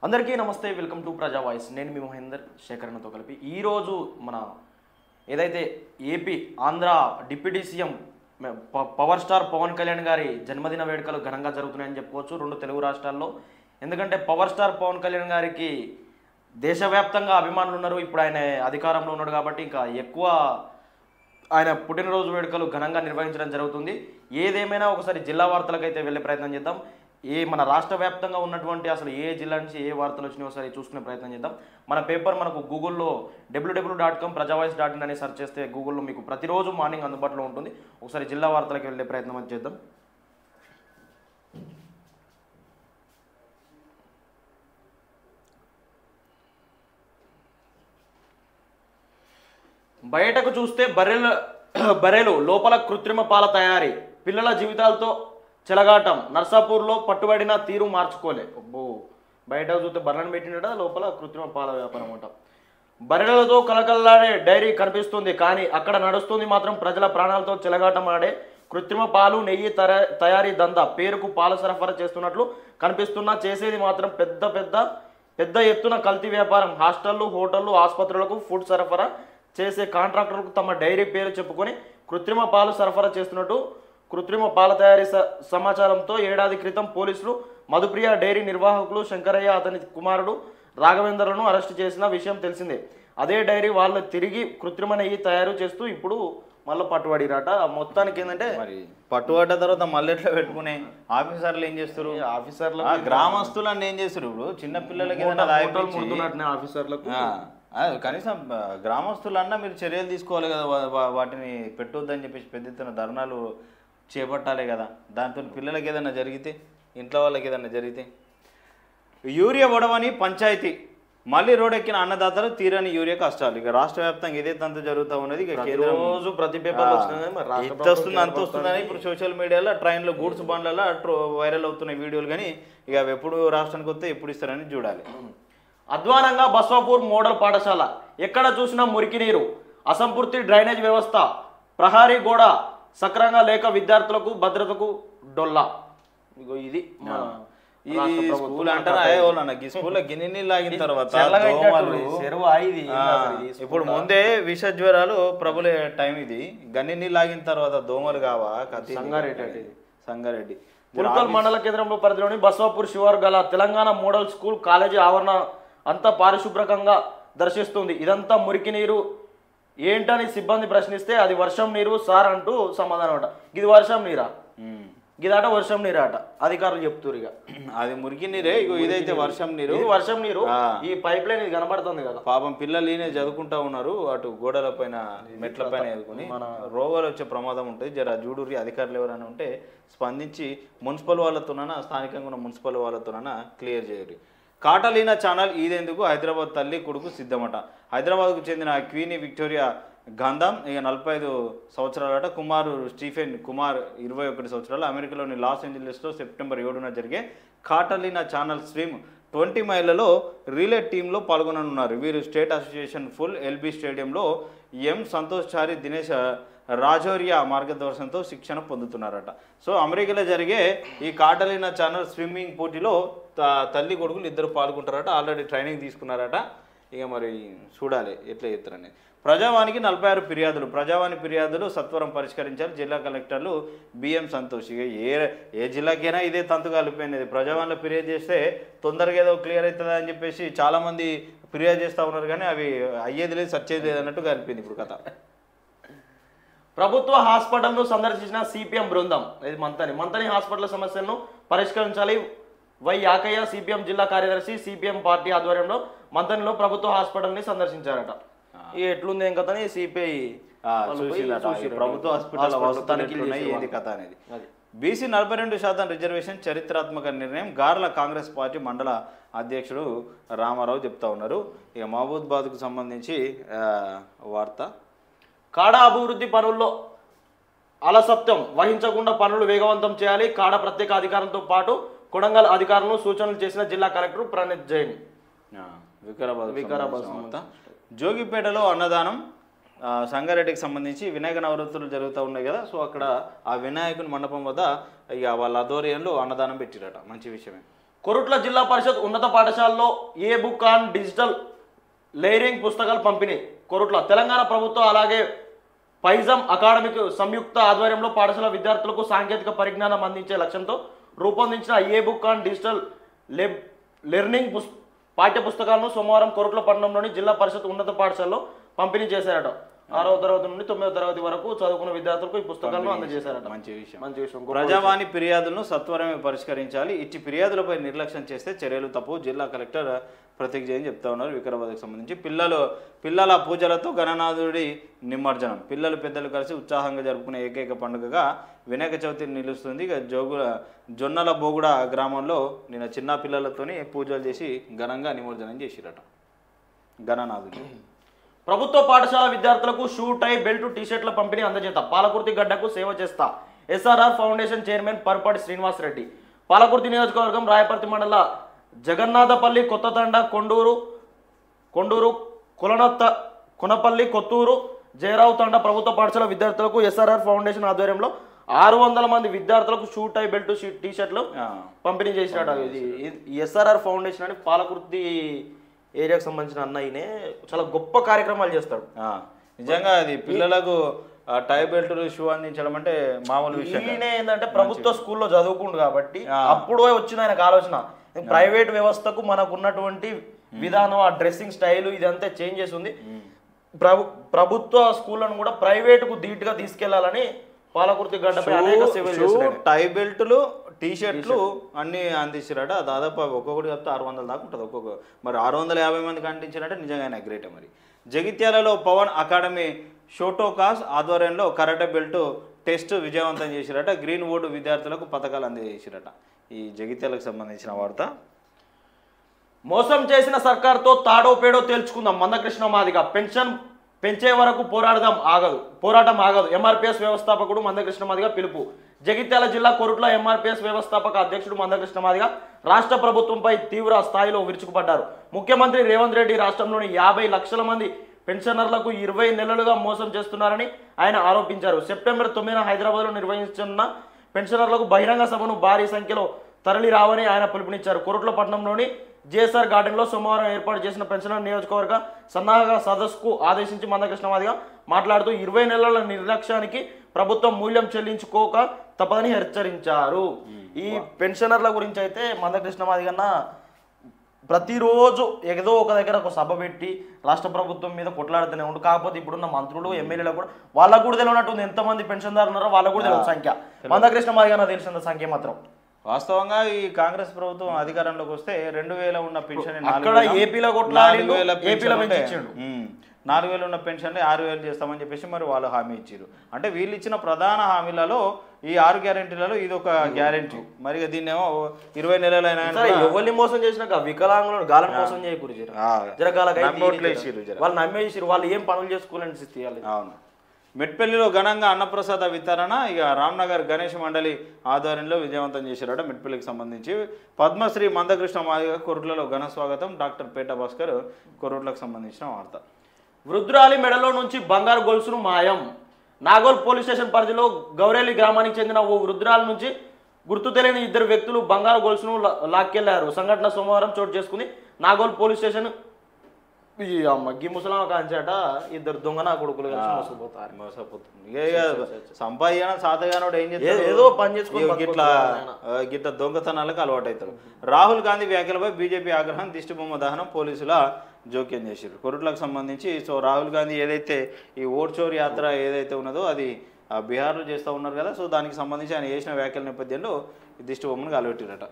అందరికీ నమస్తే, welcome to ప్రజా వాయిస్. నేను మీ మహేందర్ శేఖరణతో కలిపి ఈరోజు మన ఏదైతే AP Andhra deputy CM power star Pawan Kalyan గారి జన్మదిన వేడుకలు ఘనంగా జరుగుతున్నాయని చెప్పుకోవచ్చు రెండు తెలుగు రాష్ట్రాల్లో. ఎందుకంటే పవర్ స్టార్ పవన్ కళ్యాణ్ గారికి దేశవ్యాప్తంగా అభిమానులు ఉన్నారు. ఇప్పుడు ఆయన అధికారంలో ఉన్నాడు కాబట్టి ఇంకా ఎక్కువ ఆయన పుట్టినరోజు వేడుకలు ఘనంగా నిర్వహించడం జరుగుతుంది. ఏదేమైనా ఒకసారి జిల్లా వార్తలకు అయితే వెళ్ళే ప్రయత్నం చేద్దాం. మన రాష్ట్ర వ్యాప్తంగా ఉన్నటువంటి అసలు ఏ జిల్లా నుంచి ఏ వార్తలు వచ్చినాయో ఒకసారి చూసుకునే ప్రయత్నం చేద్దాం. మన పేపర్ మనకు గూగుల్లో www.com prajavoice.in అని సెర్చ్ చేస్తే గూగుల్లో మీకు ప్రతిరోజు మార్నింగ్ అందుబాటులో ఉంటుంది. ఒకసారి జిల్లా వార్తలకు వెళ్ళే ప్రయత్నం చేద్దాం. బయటకు చూస్తే బర్రెలు లోపల కృత్రిమ పాల తయారీ, పిల్లల జీవితాలతో చెలగాటం, నర్సాపూర్లో పట్టుబడిన తీరు మార్చుకోలే. అబ్బో, బయటకు చూస్తే బర్రెలను పెట్టినట, లోపల కృత్రిమ పాల వ్యాపారం అంట. బర్రెలతో కలకల్లాడే డైరీ కనిపిస్తుంది, కానీ అక్కడ నడుస్తుంది మాత్రం ప్రజల ప్రాణాలతో చెలగాటం ఆడే కృత్రిమ పాలు నెయ్యి తయారీ దందా. పేరుకు పాల సరఫరా చేస్తున్నట్లు కనిపిస్తున్నా చేసేది మాత్రం పెద్ద ఎత్తున కల్తీ వ్యాపారం. హాస్టళ్లు, హోటళ్లు, ఆసుపత్రులకు ఫుడ్ సరఫరా చేసే కాంట్రాక్టర్లకు తమ డైరీ పేరు చెప్పుకొని కృత్రిమ పాలు సరఫరా చేస్తున్నట్టు కృత్రిమ పాల తయారీ సమాచారంతో ఏడాది క్రితం పోలీసులు మధుప్రియ డైరీ నిర్వాహకులు శంకరయ్య, అతని కుమారుడు రాఘవేంద్రను అరెస్టు చేసిన విషయం తెలిసిందే. అదే డైరీ వాళ్ళు తిరిగి కృత్రిమ నెయ్యి తయారు చేస్తూ ఇప్పుడు మళ్ళీ పట్టుబడిరాట. మొత్తానికి ఏంటంటే మరి పట్టుబడ్డ తర్వాత మళ్ళీ ఎట్లా పెట్టుకునే ఆఫీసర్లు ఏం చేస్తారు? ఆఫీసర్లు గ్రామస్తులు అన్నీ ఏం చేస్తారు? ఇప్పుడు చిన్న పిల్లలకి ఆఫీసర్లకు కనీసం గ్రామస్తులన్నా మీరు చర్యలు తీసుకోవాలి కదా, వాటిని పెట్టొద్దని చెప్పేసి పెద్ద ఎత్తున ధర్నాలు చేపట్టాలి కదా. దాంతో పిల్లలకి ఏదైనా జరిగితే, ఇంట్లో వాళ్ళకి ఏదైనా జరిగితే. యూరియా వడవని పంచాయతీ, మళ్ళీ రోడ్డెక్కిన అన్నదాతలు తీరని యూరియా కష్టాలు. ఇక రాష్ట్ర వ్యాప్తంగా ఇదే తంతు జరుగుతూ ఉన్నది. ఇక రోజు ప్రతి పేపర్ ఎంత వస్తుంది అంత వస్తుందని ఇప్పుడు సోషల్ మీడియాలో ట్రైన్లో గూడ్స్ బండ్లలో వైరల్ అవుతున్న వీడియోలు. కానీ ఇక అవి ఎప్పుడు రాష్ట్రానికి వస్తే ఎప్పుడు ఇస్తారని చూడాలి. అధ్వానంగా బస్వాపూర్ మోడల్ పాఠశాల, ఎక్కడ చూసినా మురికి నీరు, అసంపూర్తి డ్రైనేజ్ వ్యవస్థ, ప్రహారీ గోడ సక్రంగా లేక విద్యార్థులకు భద్రతకు డొల్లా. ఇది స్కూల్ అంటారా? స్కూల్లో గిన్నె లాగిన తర్వాత ఇప్పుడు ముందే విష జ్వరాలు ప్రబలే టైం ఇది. గన్ని నీళ్ళు లాగిన తర్వాత దోమలు కావా? సంగారెడ్డి పుల్కల్ మండల కేంద్రంలో పరిధిలోని బస్వాపూర్ శివారు గల తెలంగాణ మోడల్ స్కూల్ కాలేజీ ఆవరణ అంతా పారిశుభ్రంగా దర్శిస్తుంది. ఇదంతా మురికి నీరు ఏంటని సిబ్బంది ప్రశ్నిస్తే అది వర్షం నీరు సార్ అంటూ సమాధానం అట. ఇది వర్షం నీరా? ఇదాట వర్షం నీరాట. అధికారులు చెప్తున్నారు. ఇక అది మురికి నీరే, ఇదైతే వర్షం నీరు. ఇది వర్షం నీరు. ఈ పైప్ లైన్ ఇది కనబడుతుంది కదా. పాపం పిల్లలు ఈయన చదువుకుంటా ఉన్నారు, అటు గోడల పైన మెట్ల పైన ఎదుర్కొని రోగాలు వచ్చే ప్రమాదం ఉంటుంది. జర జూడూరి అధికారులు ఎవరైనా ఉంటే స్పందించి మున్సిపల్ వాళ్ళతోనైనా, స్థానికంగా ఉన్న మున్సిపల్ వాళ్ళతోనైనా క్లియర్ చేయరు. కాటలీనా ఛానల్ ఈదెందుకు హైదరాబాద్ తల్లి కొడుకు సిద్ధమట. హైదరాబాద్కు చెందిన క్వీనీ విక్టోరియా గంధం ఇక 45 సంవత్సరాలట. కుమారు స్టీఫెన్ కుమార్ 21 సంవత్సరాలు. అమెరికాలోని లాస్ ఏంజలీస్లో సెప్టెంబర్ 7న జరిగే కాటలీనా ఛానల్ స్విమ్ 20 మైళ్ళలో రిలే టీంలో పాల్గొననున్నారు. వీరు స్టేట్ అసోసియేషన్ ఫుల్ ఎల్బీ స్టేడియంలో ఎం సంతోష్ చారి, దినేష్ రాజోరియా మార్గదర్శనంతో శిక్షణ పొందుతున్నారట. సో అమెరికాలో జరిగే ఈ కాటలీనా ఛానల్ స్విమ్మింగ్ పోటీలో తల్లి కొడుకులు ఇద్దరు పాల్గొంటారట. Already training తీసుకున్నారట. ఇక మరి చూడాలి ఎట్లా చేస్తారని. ప్రజావానికి 46 ఫిర్యాదులు. ప్రజావాణి ఫిర్యాదులు సత్వరం పరిష్కరించాలి జిల్లా కలెక్టర్లు బిఎం సంతోష్. ఇక ఏ జిల్లాకైనా ఇదే తంతు కలిపోయినది. ప్రజావాణిలో ఫిర్యాదు చేస్తే తొందరగా ఏదో క్లియర్ అవుతుందా అని చెప్పేసి చాలామంది ఫిర్యాదు చేస్తూ ఉన్నారు, కానీ అవి అయ్యేది లేదు, సచ్చేది లేదు అన్నట్టు కలిపింది ఇప్పుడు కథ. ప్రభుత్వ హాస్పిటల్ను సందర్శించిన సిపిఎం బృందం. ఇది మంతని హాస్పిటల్ సమస్యలను పరిష్కరించాలి. వై యాకయ్య సిపిఎం జిల్లా కార్యదర్శి సిపిఎం పార్టీ ఆధ్వర్యంలో మంతనిలో ప్రభుత్వ హాస్పిటల్ని సందర్శించారట. ఎట్లుంది ఏం కథ సిపిఐ ప్రభుత్వ హాస్పిటల్ కథ అనేది. బీసీ 42% రిజర్వేషన్ చరిత్రాత్మక నిర్ణయం. గార్ల కాంగ్రెస్ పార్టీ మండల అధ్యక్షుడు రామారావు చెప్తా ఉన్నారు. ఇక మహబూబాబాద్కు సంబంధించి వార్త. కాడ అభివృద్ధి పనుల్లో అలసత్వం వహించకుండా పనులు వేగవంతం చేయాలి. కాడ ప్రత్యేక అధికారంతో పాటు కొడంగల్ అధికారులను సూచనలు చేసిన జిల్లా కలెక్టర్ ప్రణీత్ జైన్. వికారాబాద్ జోగిపేటలో అన్నదానం. సంగారెడ్డికి సంబంధించి వినాయక నవరాత్రులు జరుగుతూ ఉన్నాయి కదా. సో అక్కడ ఆ వినాయకుని మండపం వద్ద ఇక వాళ్ళ ఆధ్వర్యంలో అన్నదానం పెట్టిరట. మంచి విషయమే. కొరుట్ల జిల్లా పరిషత్ ఉన్నత పాఠశాలలో ఏ బుక్ ఆన్ డిజిటల్ లేయరింగ్ పుస్తకాలు పంపిణీ కొరుట్ల తెలంగాణ ప్రభుత్వం అలాగే పైజం అకాడమిక్ సంయుక్త ఆధ్వర్యంలో పాఠశాల విద్యార్థులకు సాంకేతిక పరిజ్ఞానం అందించే లక్ష్యంతో రూపొందించిన ఏ బుక్ ఆన్ డిజిటల్ లెర్నింగ్ పాఠ్య పుస్తకాలను సోమవారం కొరుట్ల పట్టణంలోని జిల్లా పరిషత్ ఉన్నత పాఠశాలలో పంపిణీ చేశారట. 6వ తరగతి నుండి 9వ తరగతి వరకు చదువుకున్న విద్యార్థులకు ఈ పుస్తకాలను అందజేశారట. మంచి విషయం. ప్రజావాణి ఫిర్యాదులను సత్వరమే పరిష్కరించాలి, ఇచ్చి ఫిర్యాదులపై నిర్లక్ష్యం చేస్తే చర్యలు తప్పు జిల్లా కలెక్టర్ ప్రతీక్ జైన్ చెప్తా ఉన్నారు. వికారాబాద్కు సంబంధించి పిల్లల పూజలతో గణనాథుడి నిమజ్జనం పిల్లలు పెద్దలు కలిసి ఉత్సాహంగా జరుపుకునే ఏకైక పండుగగా వినాయక చవితి నిలుస్తుంది. ఇక జొన్నల బోగుడ గ్రామంలో నిన్న చిన్న పిల్లలతోని పూజలు చేసి ఘనంగా నిమజ్జనం చేసిరట గణనాథుడి. ప్రభుత్వ పాఠశాల విద్యార్థులకు షూ టై బెల్ట్ టీషర్ట్ల పంపిణీ అందజేత పాలకుర్తి గడ్డకు సేవ చేస్తా SRR foundation chairman Parapati Srinivas Reddy. Palakurthi నియోజకవర్గం రాయపర్తి మండల జగన్నాథపల్లి కొత్తతండ కొండూరు కొనపల్లి కొత్తూరు జయరావు తండ ప్రభుత్వ పాఠశాల విద్యార్థులకు ఎస్ఆర్ఆర్ ఫౌండేషన్ ఆధ్వర్యంలో 600 మంది విద్యార్థులకు షూ టై బెల్ట్ టీషర్ట్లు పంపిణీ చేసినట్టు. ఇది ఎస్ఆర్ఆర్ ఫౌండేషన్ అని పాలకుర్తి ఏరియాకు సంబంధించిన అన్నయ్యనే చాలా గొప్ప కార్యక్రమాలు చేస్తాడు. నిజంగా అది పిల్లలకు టై బెల్ట్ షూ అందించడం అంటే మామూలు విషయం. ఈయన ఏంటంటే ప్రభుత్వ స్కూల్లో చదువుకుండు కాబట్టి అప్పుడు వచ్చింది ఆయనకు ఆలోచన. ప్రైవేట్ వ్యవస్థకు మనకు ఉన్నటువంటి విధానం, ఆ డ్రెస్సింగ్ స్టైల్ ఇదంతా చేంజ్ చేసింది. ప్రభుత్వ స్కూళ్ళను కూడా ప్రైవేట్కు ధీటుగా తీసుకెళ్లాలని పాలకుర్తి గడ్డపై అనేక సేవలు చేశారు. టై బెల్ట్లు టీ-షర్ట్లు అన్ని అందించారట. దాదాపు ఒక్కొక్కటి చెప్తే 600 దాకా ఉంటుంది ఒక్కొక్క. మరి 650 మందికి అందించారంటే నిజంగానే గ్రేట్. మరి జగిత్యాలలో పవన్ అకాడమీ షోటోకాస్ ఆధ్వర్యంలో కరాటే బెల్ట్ టెస్ట్ విజయవంతం చేసిరట. గ్రీన్ వుడ్ విద్యార్థులకు పథకాలు అందజేసిరట. ఈ జగిత్యాలకు సంబంధించిన వార్త. మోసం చేసిన సర్కార్తో తాడో పేడో తేల్చుకుందాం మందకృష్ణ మాదిగ. పెన్షన్ పెంచే వరకు పోరాటం ఆగదు ఎంఆర్పీఎస్ వ్యవస్థాపకుడు మందకృష్ణ మాదిగ పిలుపు. జగిత్యాల జిల్లా కొరుట్ల ఎంఆర్పీఎస్ వ్యవస్థాపక అధ్యక్షుడు మందకృష్ణ మాదిగ రాష్ట్ర ప్రభుత్వంపై తీవ్ర స్థాయిలో విరుచుకుపడ్డారు. ముఖ్యమంత్రి రేవంత్ రెడ్డి రాష్ట్రంలోని 50 లక్షల మంది పెన్షనర్లకు 20 నెలలుగా మోసం చేస్తున్నారని ఆయన ఆరోపించారు. సెప్టెంబర్ 9న హైదరాబాద్లో నిర్వహించిన పెన్షనర్లకు బహిరంగ సభను భారీ సంఖ్యలో తరలి రావని ఆయన పిలుపునిచ్చారు. కొరుట్ల పట్టణంలోని జేఎస్ఆర్ గార్డెన్లో సోమవారం ఏర్పాటు చేసిన పెన్షనర్ నియోజకవర్గ సన్నాహక సదస్సుకు ఆదేశించి మందకృష్ణ మాదిగ మాట్లాడుతూ 20 నెలల నిర్లక్ష్యానికి ప్రభుత్వం మూల్యం చెల్లించుకోక తప్పదని హెచ్చరించారు. ఈ పెన్షనర్ల గురించి అయితే మందకృష్ణ మాదిగన్న ప్రతిరోజు ఏదో ఒక దగ్గర ఒక సభ పెట్టి రాష్ట్ర ప్రభుత్వం మీద కొట్లాడుతూనే ఉండు. కాకపోతే ఇప్పుడున్న మంత్రులు ఎమ్మెల్యేలు కూడా వాళ్ళకు కూడా తెలియనట్టుంది ఎంతమంది పెన్షన్దారులు ఉన్నారో వాళ్ళకు కూడా తెలియదు సంఖ్య. మందకృష్ణ మాదిగన్న తెలిసిన సంఖ్య మాత్రం. వాస్తవంగా ఈ కాంగ్రెస్ ప్రభుత్వం అధికారంలోకి వస్తే 2000 ఉన్న పెన్షన్ 4000 ఉన్న పెన్షన్ 6000 చేస్తామని చెప్పేసి మరి వాళ్ళు హామీ ఇచ్చారు. అంటే వీళ్ళు ఇచ్చిన ప్రధాన హామీలలో ఈ 6 గ్యారెంటీలలో ఇది ఒక గ్యారెంటీ. మరి దీన్నేమో 20 నెలలైనా ఎవరిని మోసం చేసినాక వికలాంగులను గాలం మోసం చేయకూడదు. వాళ్ళు నమ్మేసారు. వాళ్ళు ఏం పనులు చేసుకోవాలని స్థితి. అవును. మెట్పల్లిలో ఘనంగా అన్నప్రసాద వితరణ ఇక రామ్నగర్ గణేష్ మండలి ఆధ్వర్యంలో విజయవంతం చేశారట. మెట్పల్లికి సంబంధించి పద్మశ్రీ మందకృష్ణ మాదిగ కొరుట్లలో ఘన స్వాగతం. డాక్టర్ పేట భాస్కర్ కొరుట్లకు సంబంధించిన వార్త. వృద్ధురాలి మెడలో నుంచి బంగారు గొలుసును మాయం. నాగోల్ పోలీస్ స్టేషన్ పరిధిలో గౌరేలి గ్రామానికి చెందిన ఓ వృద్ధురాలి నుంచి గుర్తు తెలియని 2 వ్యక్తులు బంగారు గొలుసును లాక్కెళ్లారు. సంఘటన సోమవారం చోటు చేసుకుంది. నాగోల్ పోలీస్ స్టేషన్ మగ్గి ముసలాం కాంచాట 2 దొంగన కొడుకులు కలిసి మోసపోతుంది. సంపాదన సాతగానోడు ఏం చేస్తాడు, ఏదో పని చేసుకుని గిట్ల దొంగతనాలకు అలవాటు అవుతాడు. రాహుల్ గాంధీ వ్యాఖ్యలపై బీజేపీ ఆగ్రహం, దిష్టిబొమ్మ దహనం, పోలీసుల జోక్యం చేశారు. కొరుట్లకు సంబంధించి సో రాహుల్ గాంధీ ఏదైతే ఈ ఓట్ చోర్ యాత్ర ఏదైతే ఉన్నదో అది బీహార్లో చేస్తూ ఉన్నారు కదా. సో దానికి సంబంధించి ఆయన చేసిన వ్యాఖ్యల నేపథ్యంలో దిష్టిబొమ్మను కాలబెట్టిరట.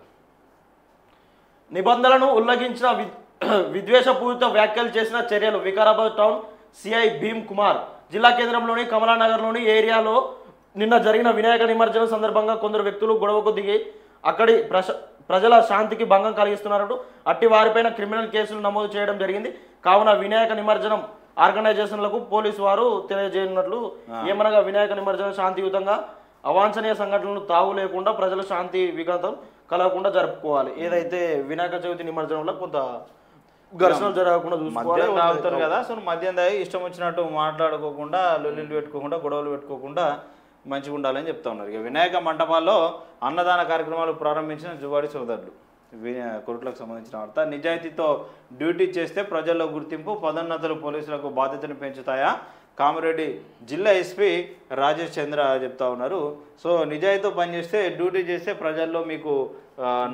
నిబంధనలను ఉల్లంఘించిన విద్వేషపూరిత వ్యాఖ్యలు చేసిన చర్యలు. Vikarabad town CI Bheem Kumar. జిల్లా కేంద్రంలోని కమలానగర్లోని ఏరియాలో నిన్న జరిగిన వినాయక నిమజ్జనం సందర్భంగా కొందరు వ్యక్తులు గొడవకు దిగి అక్కడి ప్రజల శాంతికి భంగం కలిగిస్తున్నారు. అట్టి వారిపైన క్రిమినల్ కేసులు నమోదు చేయడం జరిగింది. కావున వినాయక నిమజ్జనం ఆర్గనైజేషన్లకు పోలీసు వారు తెలియజేయనున్నట్లు ఏమనగా వినాయక నిమజ్జనం శాంతియుతంగా అవాంఛనీయ సంఘటనలు తావు లేకుండా ప్రజల శాంతి విఘాతం కలగకుండా జరుపుకోవాలి. ఏదైతే వినాయక చవితి నిమజ్జనంలో కొంత ఘర్షణలు జరగకుండా మద్యం తాగుతారు కదా. సో మద్యం తాగి ఇష్టం వచ్చినట్టు మాట్లాడుకోకుండా, లొల్లిలు పెట్టుకోకుండా, గొడవలు పెట్టుకోకుండా మంచిగా ఉండాలని చెప్తా ఉన్నారు. ఇక వినాయక మంటపాల్లో అన్నదాన కార్యక్రమాలు ప్రారంభించిన జువాడి సోదరులు. కొరుట్లకు సంబంధించిన వార్త. నిజాయితీతో డ్యూటీ చేస్తే ప్రజల్లో గుర్తింపు, పదోన్నతులు పోలీసులకు బాధ్యతను పెంచుతాయా? కామారెడ్డి జిల్లా ఎస్పీ రాజేష్ చంద్ర చెప్తా ఉన్నారు. సో నిజాయితీతో పనిచేస్తే, డ్యూటీ చేస్తే ప్రజల్లో మీకు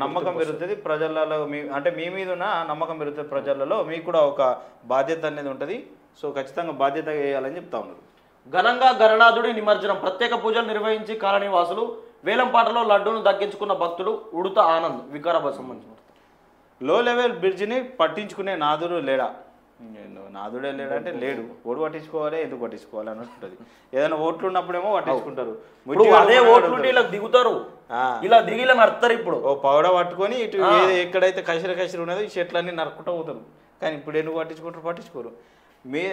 నమ్మకం పెరుగుతుంది, ప్రజలలో అంటే మీ మీద ఉన్న నమ్మకం పెరుగుతుంది, ప్రజలలో మీకు కూడా ఒక బాధ్యత అనేది ఉంటుంది. సో ఖచ్చితంగా బాధ్యత వేయాలని చెప్తా ఉన్నారు. ఘనంగా గణనాథుడి నిమజ్జనం, ప్రత్యేక పూజలు నిర్వహించి కాలనీవాసులు, వేలంపాటలో లడ్డూను దక్కించుకున్న భక్తుడు ఉడుత ఆనంద్. వికారాబాద్ సంబంధించిన లో లెవెల్ బ్రిడ్జిని పట్టించుకునే నాదుడు లేడా? నాదుడే లేడంటే లేడు, ఓటు పట్టించుకోవాలి, ఎందుకు పట్టించుకోవాలి అని ఉంటుంది. ఏదైనా ఓట్లు ఉన్నప్పుడేమో పట్టించుకుంటారు, అదే ఓట్లు ఇలా దిగుతారు, ఇలా దిగి ఇలా నడతారు. ఇప్పుడు ఓ పౌడ పట్టుకొని ఇటు ఎక్కడైతే కసిరి ఉన్నదో ఈ చెట్లన్నీ నరుక్కుంటూ పోతారు. కానీ ఇప్పుడు ఎందుకు పట్టించుకుంటారు? పట్టించుకోరు. మీ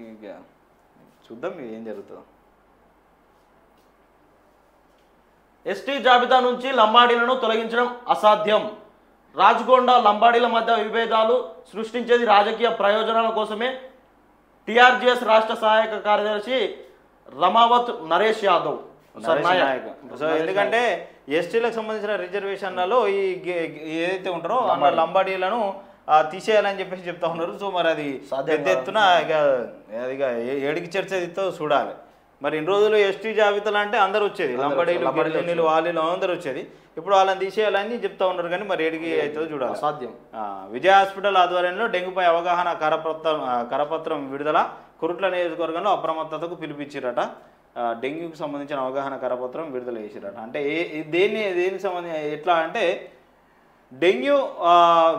ఇక చూద్దాం ఏం జరుగుతుందో. ఎస్టీ జాబితా నుంచి లంబాడీలను తొలగించడం అసాధ్యం. రాజగొండ లంబాడీల మధ్య విభేదాలు సృష్టించేది రాజకీయ ప్రయోజనాల కోసమే. టీఆర్జీఎస్ రాష్ట్ర సహాయక కార్యదర్శి రమావత్ నరేష్ యాదవ్. సో ఎందుకంటే ఎస్టీలకు సంబంధించిన రిజర్వేషన్లలో ఈ ఏదైతే ఉంటారో లంబాడీలను తీసేయాలని చెప్పేసి చెప్తా ఉన్నారు. సో మరి అది పెద్ద ఎత్తున ఇక ఏడికి చర్చతో చూడాలి. మరి ఇన్ని రోజులు ఎస్టీ జాబితాలు అంటే అందరూ వచ్చేది, లంబాడీలు, గిరిజనులు, వాళ్ళు అందరూ వచ్చేది. ఇప్పుడు వాళ్ళని తీసేయాలని చెప్తా ఉన్నారు. కానీ మరి ఏడికి అవుతుందో చూడాలి. సాధ్యం. విజయ హాస్పిటల్ ఆధ్వర్యంలో డెంగ్యూపై అవగాహన కరపత్రం విడుదల. కొరుట్ల నియోజకవర్గంలో అప్రమత్తతకు పిలిపించారట. డెంగ్యూకి సంబంధించిన అవగాహన కరపత్రం విడుదల చేసిరట. అంటే దేనికి సంబంధించి ఎట్లా అంటే డెంగ్యూ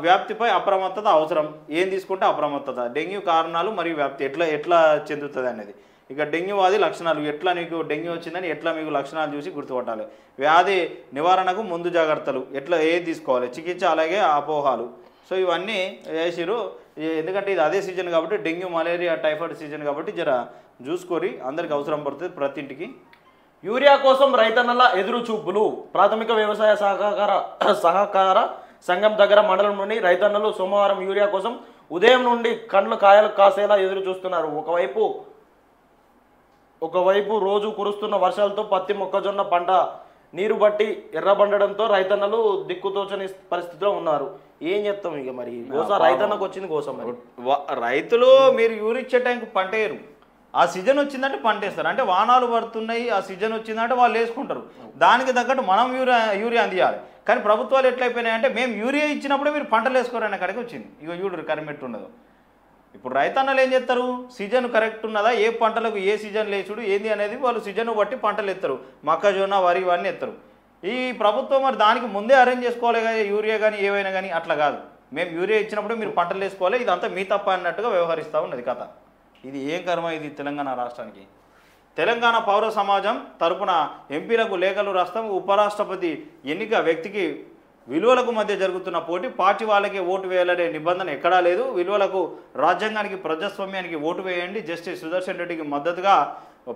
వ్యాప్తిపై అప్రమత్తత అవసరం. ఏం తీసుకుంటే అప్రమత్తత, డెంగ్యూ కారణాలు మరియు వ్యాప్తి ఎట్లా చెందుతుంది అనేది. ఇక డెంగ్యూ వ్యాధి లక్షణాలు, ఎట్లా నీకు డెంగ్యూ వచ్చిందని ఎట్లా మీకు లక్షణాలు చూసి గుర్తుపట్టాలి. వ్యాధి నివారణకు ముందు జాగ్రత్తలు, ఏది తీసుకోవాలి, చికిత్స, అలాగే అపోహాలు. సో ఇవన్నీ వేసిరు. ఎందుకంటే ఇది అదే సీజన్ కాబట్టి, డెంగ్యూ, మలేరియా, టైఫాయిడ్ సీజన్ కాబట్టి జర చూసుకొని అందరికి అవసరం పడుతుంది ప్రతి ఇంటికి. యూరియా కోసం రైతన్నల ఎదురు చూపులు. ప్రాథమిక వ్యవసాయ సహకార సంఘం దగ్గర మండలంలోని రైతన్నలు సోమవారం యూరియా కోసం ఉదయం నుండి కండ్లు కాయలు కాసేలా ఎదురు చూస్తున్నారు. ఒకవైపు రోజు కురుస్తున్న వర్షాలతో పత్తి, మొక్కజొన్న పంట నీరు బట్టి ఎర్రబండడంతో రైతన్నలు దిక్కుతోచని పరిస్థితిలో ఉన్నారు. ఏం చెప్తాం ఇక మరి రైతన్నకు వచ్చింది కోసం. రైతులు మీరు యూరియా ఇచ్చే టైంకి పంట వేయరు. ఆ సీజన్ వచ్చిందంటే పంట వేస్తారు. అంటే వానాలు పడుతున్నాయి, ఆ సీజన్ వచ్చిందంటే వాళ్ళు వేసుకుంటారు. దానికి తగ్గట్టు మనం యూరియా అందియాలి. కానీ ప్రభుత్వాలు ఎట్లయిపోయినాయంటే మేము యూరియా ఇచ్చినప్పుడే మీరు పంటలు వేసుకోరనే కడికి వచ్చింది. ఇక యూరియా కరిమెట్టు ఉండదు. ఇప్పుడు రైతన్నలు ఏం చేస్తారు, సీజన్ కరెక్ట్ ఉన్నదా, ఏ పంటలకు ఏ సీజన్ లేచుడు ఏంది అనేది వాళ్ళు సీజన్ బట్టి పంటలు ఎత్తారు. మొక్కజొన్న, వరి ఇవన్నీ ఎత్తారు. ఈ ప్రభుత్వం మరి దానికి ముందే అరేంజ్ చేసుకోవాలి కదా, యూరియా కానీ ఏవైనా కానీ. అట్లా కాదు, మేము యూరియా ఇచ్చినప్పుడు మీరు పంటలు వేసుకోవాలి, ఇదంతా మీ తప్ప అన్నట్టుగా వ్యవహరిస్తూ ఉన్నది కథ. ఇది ఏం కర్మ ఇది తెలంగాణ రాష్ట్రానికి. తెలంగాణ పౌర సమాజం తరపున ఎంపీలకు లేఖలు రాస్తాం. ఉపరాష్ట్రపతి ఎన్నిక వ్యక్తికి విలువలకు మధ్య జరుగుతున్న పోటీ, పార్టీ వాళ్ళకే ఓటు వేయాలనే నిబంధన ఎక్కడా లేదు. విలువలకు, రాజ్యాంగానికి, ప్రజాస్వామ్యానికి ఓటు వేయండి. జస్టిస్ సుదర్శన్ రెడ్డికి మద్దతుగా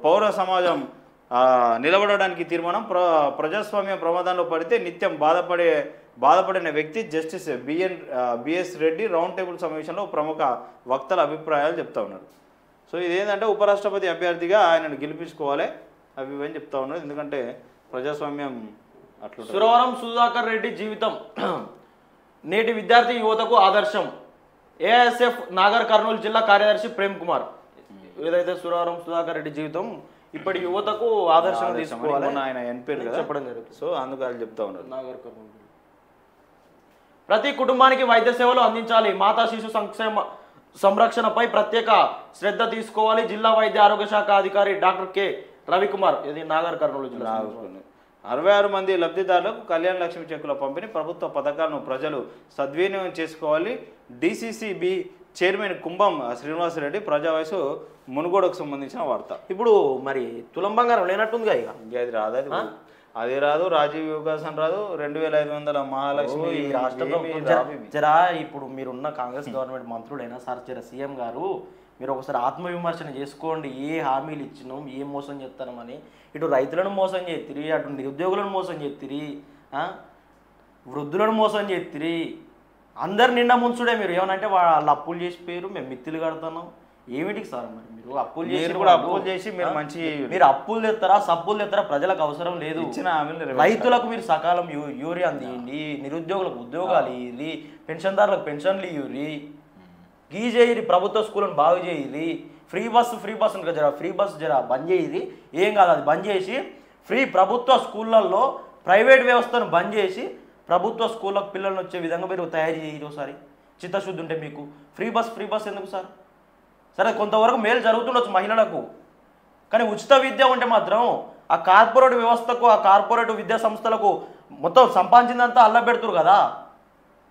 పౌర సమాజం నిలబడడానికి తీర్మానం. ప్రజాస్వామ్య ప్రమాదంలో పడితే నిత్యం బాధపడిన వ్యక్తి justice BS Reddy round table సమావేశంలో ప్రముఖ వక్తల అభిప్రాయాలు చెప్తా ఉన్నారు. సో ఇదేంటంటే ఉపరాష్ట్రపతి అభ్యర్థిగా ఆయనను గెలిపించుకోవాలి అవి ఇవని చెప్తా ఉన్నారు. ఎందుకంటే ప్రజాస్వామ్యం అట్లా. సురవరం సుధాకర్ రెడ్డి జీవితం నేటి విద్యార్థి యువతకు ఆదర్శం. ఏఎస్ఎఫ్ నాగర్ కర్నూలు జిల్లా కార్యదర్శి ప్రేమ్ కుమార్. ఏదైతే సురవరం సుధాకర్ రెడ్డి జీవితం ఇప్పటి యువతకు ఆదర్శంగా తీసుకోవాలి ఆయన ఎన్పేరు చెప్పడం జరుగుతుంది. సో అందుకు వాళ్ళు చెప్తా ఉన్నారు. నాగర్ కర్నూలు ప్రతి కుటుంబానికి వైద్య సేవలు అందించాలి. మాతా శిశు సంరక్షణపై ప్రత్యేక శ్రద్ధ తీసుకోవాలి. జిల్లా వైద్య ఆరోగ్య శాఖ అధికారి డాక్టర్ కె రవికుమార్. ఇది నాగర్ కర్నూలు జిల్లా. 66 మంది లబ్ధిదారులకు కళ్యాణ లక్ష్మి చెక్కుల పంపిణీ. ప్రభుత్వ పథకాలను ప్రజలు సద్వినియోగం చేసుకోవాలి. డిసిసిబి చైర్మన్ కుంభం శ్రీనివాసరెడ్డి. ప్రజావయసు మునుగోడకు సంబంధించిన వార్త. ఇప్పుడు మరి తులం బంగారం లేనట్టుందిగా. ఇక అది రాదు, అది రాదు. రాజీవ్ యోగాసన్ రాదు. 2500 మహాలక్ష్మి రాష్ట్రంలో జరా. ఇప్పుడు మీరున్న కాంగ్రెస్ గవర్నమెంట్ మంత్రులైనా సార్ జర సీఎం గారు మీరు ఒకసారి ఆత్మవిమర్శన చేసుకోండి. ఏ హామీలు ఇచ్చినాం, ఏం మోసం చేస్తామని. ఇటు రైతులను మోసం చేతిరి, అటు నిరుద్యోగులను మోసం చేతిరి, వృద్ధులను మోసం చేతిరి. అందరు నిండా ముంచుడే. మీరు ఏమనంటే వాళ్ళు అప్పులు చేసిపోయారు, మేము మిత్తులు కడుతున్నాం, ఏమిటికి సార్ మరి మీరు అప్పులు చేసి మీరు కూడా అప్పులు చేసి మీరు మంచి మీరు అప్పులు తెస్తారా సప్పులు తెస్తారా ప్రజలకు అవసరం లేదు. ఇచ్చిన హామీలు రైతులకు మీరు సకాలం యూరియా అందియండి, నిరుద్యోగులకు ఉద్యోగాలు ఇయ్యి, పెన్షన్దారులకు పెన్షన్లు ఇయ్యి, గీజేయిరి ప్రభుత్వ స్కూళ్ళను బాగు చేయిరి, ఫ్రీ బస్సు జర ఫ్రీ బస్సు జర బంద్ చేయిరి, ఏం కాదు అది బంద్ చేసి ఫ్రీ ప్రభుత్వ స్కూళ్ళల్లో ప్రైవేట్ వ్యవస్థను బంద్ చేసి ప్రభుత్వ స్కూళ్ళకు పిల్లలను వచ్చే విధంగా మీరు తయారు చేయరు. ఒకసారి చిత్తశుద్ధి ఉంటే మీకు ఫ్రీ బస్ ఎందుకు సార్? సరే కొంతవరకు మేలు జరుగుతుండొచ్చు మహిళలకు, కానీ ఉచిత విద్య ఉంటే మాత్రం ఆ కార్పొరేట్ వ్యవస్థకు ఆ కార్పొరేట్ విద్యా సంస్థలకు మొత్తం సంపాదించిందంతా అల్లబెడుతురు కదా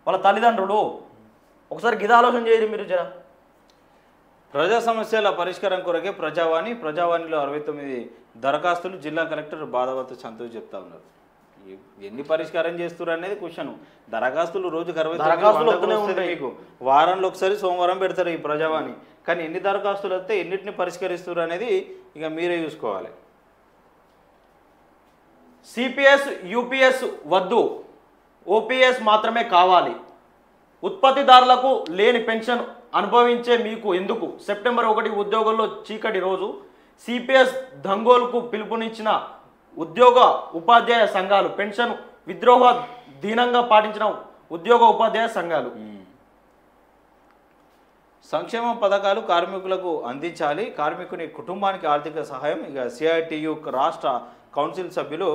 వాళ్ళ తల్లిదండ్రులు. ఒకసారి గిద ఆలోచన చేయరు మీరు జర. ప్రజా సమస్యల పరిష్కారం కొరకే ప్రజావాణిలో 69 దరఖాస్తులు జిల్లా కలెక్టర్ బాధవత్ సంతోష్ చెప్తా ఉన్నారు. ఎన్ని పరిష్కారం చేస్తారు అనేది క్వశ్చన్. దరఖాస్తులు రోజుకు 60 మీకు వారంలో ఒకసారి సోమవారం పెడతారు ఈ ప్రజావాణి, కానీ ఎన్ని దరఖాస్తులు వస్తే ఎన్నిటిని పరిష్కరిస్తారు అనేది ఇక మీరే చూసుకోవాలి. సిపిఎస్ యూపీఎస్ వద్దు, ఓపీఎస్ మాత్రమే కావాలి. ఉత్పత్తిదారులకు లేని పెన్షన్ అనుభవించే మీకు ఎందుకు? సెప్టెంబర్ 1 ఉద్యోగుల్లో చీకటి రోజు. సిపిఎస్ దంగోలుకు పిలుపునిచ్చిన ఉద్యోగ ఉపాధ్యాయ సంఘాలు. పెన్షన్ విద్రోహ దీనంగా పాటించిన ఉద్యోగ ఉపాధ్యాయ సంఘాలు. సంక్షేమ పథకాలు కార్మికులకు అందించాలి, కార్మికుని కుటుంబానికి ఆర్థిక సహాయం. ఇక సిఐటియు రాష్ట్ర కౌన్సిల్ సభ్యులు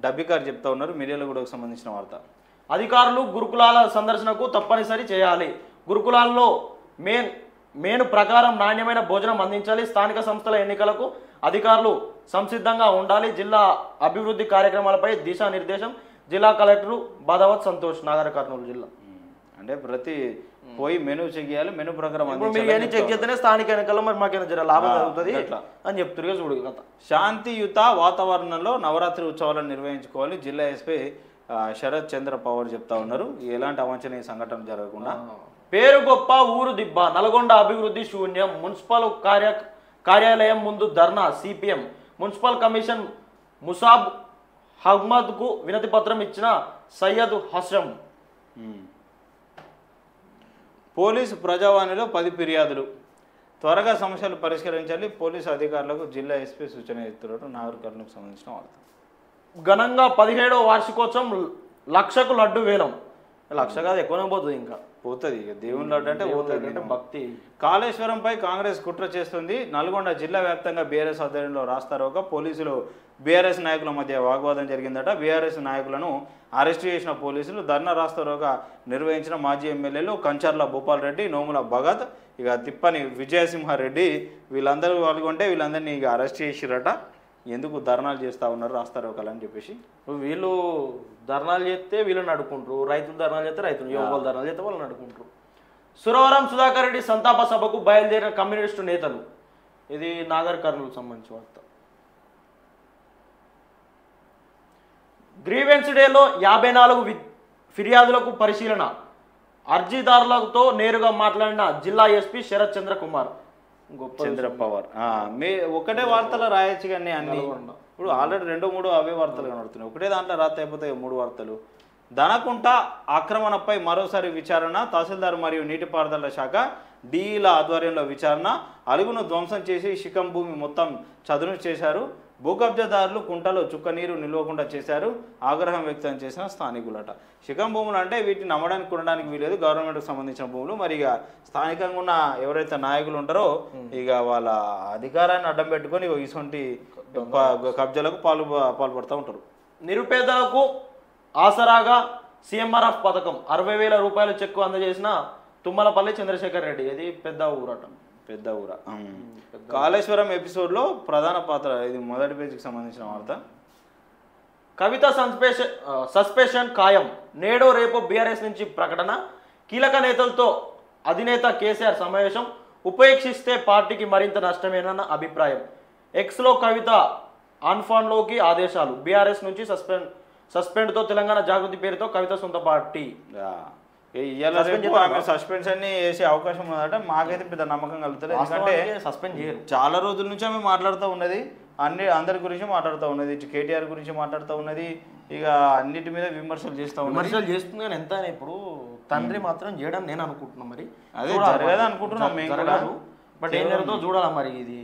డబ్బికార్ చెప్తా ఉన్నారు. మిర్యాలగూడకు సంబంధించిన వార్త. అధికారులు గురుకులాల సందర్శనకు తప్పనిసరి చేయాలి. గురుకులాల్లో మేను ప్రకారం నాణ్యమైన భోజనం అందించాలి. స్థానిక సంస్థల ఎన్నికలకు అధికారులు సంసిద్ధంగా ఉండాలి. జిల్లా అభివృద్ధి కార్యక్రమాలపై దిశానిర్దేశం. జిల్లా కలెక్టర్ బాధవత్ సంతోష్, నాగర్ కర్నూలు జిల్లా. అంటే ప్రతి పోయి మెనూ చెక్ చేయాలి, మెనూ ప్రకారం చెక్ చేస్తేనే స్థానిక ఎన్నికల్లో మరి మాకైనా జర లాభం జరుగుతుంది అని చెప్తున్నారు. చూడు కథ. శాంతియుత వాతావరణంలో నవరాత్రి ఉత్సవాలను నిర్వహించుకోవాలి. జిల్లా ఎస్పీ శరత్ చంద్ర పవార్ చెప్తా ఉన్నారు. ఎలాంటి అవాంఛనీయ సంఘటన జరగకుండా. పేరు గొప్ప ఊరు దిబ్బ, నల్గొండ అభివృద్ధి శూన్యం. మున్సిపల్ కార్యాలయం ముందు ధర్నా. సిపిఎం మున్సిపల్ కమిషన్ ముసాబ్ అహ్మద్కు వినతి పత్రం ఇచ్చిన సయ్యద్ హసం. పోలీసు ప్రజావాణిలో 10 ఫిర్యాదులు. త్వరగా సమస్యలు పరిష్కరించాలి. పోలీసు అధికారులకు జిల్లా ఎస్పీ సూచన ఇస్తున్నట్టు నాగర్ కర్నూలుకు సంబంధించిన వార్త. ఘనంగా 17వ వార్షికోత్సవం. లక్షకు లడ్డు వేలం. లక్ష కాదు, ఎక్కువనే పోతుంది, ఇంకా పోతుంది. ఇక దేవుని లడ్డు అంటే పోతుంది అంటే భక్తి. కాళేశ్వరంపై కాంగ్రెస్ కుట్ర చేస్తుంది. నల్గొండ జిల్లా వ్యాప్తంగా బీఆర్ఎస్ ఆధ్వర్యంలో రాస్తారోక. పోలీసులు బీఆర్ఎస్ నాయకుల మధ్య వాగ్వాదం జరిగిందట. బీఆర్ఎస్ నాయకులను అరెస్టు చేసిన పోలీసులు ధర్నా రాస్తారోక నిర్వహించిన మాజీ ఎమ్మెల్యేలు కంచర్ల భూపాల్ రెడ్డి, నోముల భగత్, ఇక తిప్పని విజయసింహారెడ్డి వీళ్ళందరూ పాల్గొంటే వీళ్ళందరినీ ఇక అరెస్ట్ చేసిరట. ఎందుకు ధర్నాలు చేస్తూ ఉన్నారు రాస్తారోకలు అని చెప్పేసి. వీళ్ళు ధర్నాలు చేస్తే వీళ్ళని అడుకుంటారు, రైతులు ధర్నాలు చేస్తే రైతులు, యువకులు ధర్నాలు చేస్తే వాళ్ళని అడుకుంటారు. సురవరం సుధాకర్ రెడ్డి సంతాప సభకు బయలుదేరిన కమ్యూనిస్టు నేతలు. ఇది నాగర్ కర్నూలు సంబంధించిన వార్త. గ్రీవెన్స్ డేలో 54 ఫిర్యాదులకు పరిశీలన. అర్జీదారులతో నేరుగా మాట్లాడిన జిల్లా ఎస్పీ శరత్ చంద్ర కుమార్. చంద్ర పవార్. మీ ఒకటే వార్తలు రాయొచ్చు కానీ అన్ని. ఇప్పుడు ఆల్రెడీ 2-3 అవే వార్తలు కనబడుతున్నాయి. ఒకటే దాంట్లో రాత అయిపోతాయి 3 వార్తలు. దనకుంట ఆక్రమణపై మరోసారి విచారణ. తహసీల్దార్ మరియు నీటిపారుదల శాఖ డిఈల ఆధ్వర్యంలో విచారణ. అలుగును ధ్వంసం చేసి శిఖం భూమి మొత్తం చదును చేశారు. భూకబ్జాదారులు కుంటలో చుక్క నీరు నిల్వకుండా చేశారు. ఆగ్రహం వ్యక్తం చేసిన స్థానికులట. శిఖం భూములు అంటే వీటిని నమ్మడానికి కొనడానికి వీలేదు, గవర్నమెంట్కి సంబంధించిన భూములు. మరి ఇక స్థానికంగా ఉన్న ఎవరైతే నాయకులు ఉంటారో ఇక వాళ్ళ అధికారాన్ని అడ్డం పెట్టుకొని ఇటువంటి కబ్జాలకు పాల్పడుతూ ఉంటారు. నిరుపేదలకు ఆసరాగా సీఎంఆర్ఎఫ్ పథకం 60,000 రూపాయల చెక్కు అందజేసిన తుమ్మలపల్లి చంద్రశేఖర్ రెడ్డి. ఇది పెద్ద ఊరట. పెద్ద ఊర. కాళేశ్వరం ఎపిసోడ్లో ప్రధాన పాత్ర. ఇది మొదటి పేజీకి సంబంధించిన వార్త. కవిత సస్పెన్షన్ ఖాయం. నేడో రేపు బీఆర్ఎస్ నుంచి ప్రకటన. కీలక నేతలతో అధినేత కేసీఆర్ సమావేశం. ఉపేక్షిస్తే పార్టీకి మరింత నష్టమేనన్న అభిప్రాయం. ఎక్స్లో కవిత ఆన్ఫాన్లోకి ఆదేశాలు. బీఆర్ఎస్ నుంచి సస్పెండ్తో తెలంగాణ జాగృతి పేరుతో కవిత సొంత పార్టీ. సస్పెన్షన్ వేసే అవకాశం ఉందట. మాకైతే పెద్ద నమ్మకం కలుగుతుంది. ఎందుకంటే సస్పెండ్ చేయరు. చాలా రోజుల నుంచి ఆమె మాట్లాడుతూ ఉన్నది. అందరి గురించి మాట్లాడుతూ ఉన్నది. కేటీఆర్ గురించి మాట్లాడుతూ ఉన్నది. ఇక అన్నిటి మీద విమర్శలు చేస్తుంది. కానీ ఎంత ఇప్పుడు తండ్రి మాత్రం చేయడం నేను అనుకుంటున్నాను. మరి అదే జరగదు అనుకుంటున్నాం మేము కూడా. బట్ ఏం జరుగుతుందో చూడాలా మరి ఇది.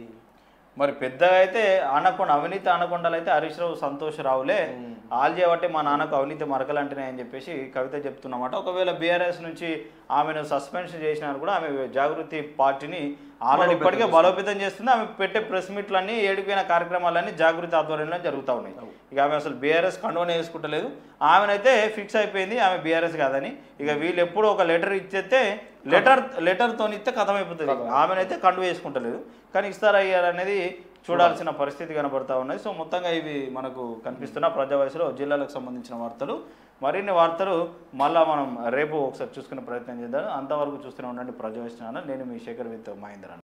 మరి పెద్దగా అయితే ఆనకొండ అవినీతి ఆనకొండలు అయితే హరీష్ రావు సంతోష్ రావులే ఆల్ చేయబట్టి మా నాన్నకు అవినీతి మరకలంటేనే అని చెప్పేసి కవిత చెప్తున్నమాట. ఒకవేళ బీఆర్ఎస్ నుంచి ఆమెను సస్పెన్షన్ చేసినారు కూడా ఆమె జాగృతి పార్టీని ఆల్రెడీ ఇప్పటికే బలోపేతం చేస్తుంది. ఆమె పెట్టే ప్రెస్ మీట్లన్నీ ఏడిపోయిన కార్యక్రమాలన్నీ జాగృతి ఆధ్వర్యంలో జరుగుతూ ఉన్నాయి. ఇక ఆమె అసలు బీఆర్ఎస్ కండువనే వేసుకుంటలేదు. ఆమెనైతే ఫిక్స్ అయిపోయింది ఆమె బీఆర్ఎస్ కాదని. ఇక వీళ్ళు ఎప్పుడు ఒక లెటర్ ఇచ్చేస్తే లెటర్తో ఇస్తే కథం అయిపోతుంది. ఆమెనైతే కండువ వేసుకుంటలేదు. కానీ ఇస్తారా అయ్యారు అనేది చూడాల్సిన పరిస్థితి కనబడతా ఉన్నాయి. సో మొత్తంగా ఇవి మనకు కనిపిస్తున్న ప్రజా వాయిస్లో జిల్లాలకు సంబంధించిన వార్తలు. మరిన్ని వార్తలు మళ్ళీ మనం రేపు ఒకసారి చూసుకునే ప్రయత్నం చేద్దాం. అంతవరకు చూస్తూనే ఉండండి ప్రజా వాయిస్ ఛానల్. నేను మీ శేఖర్ విత్ మహేందర్.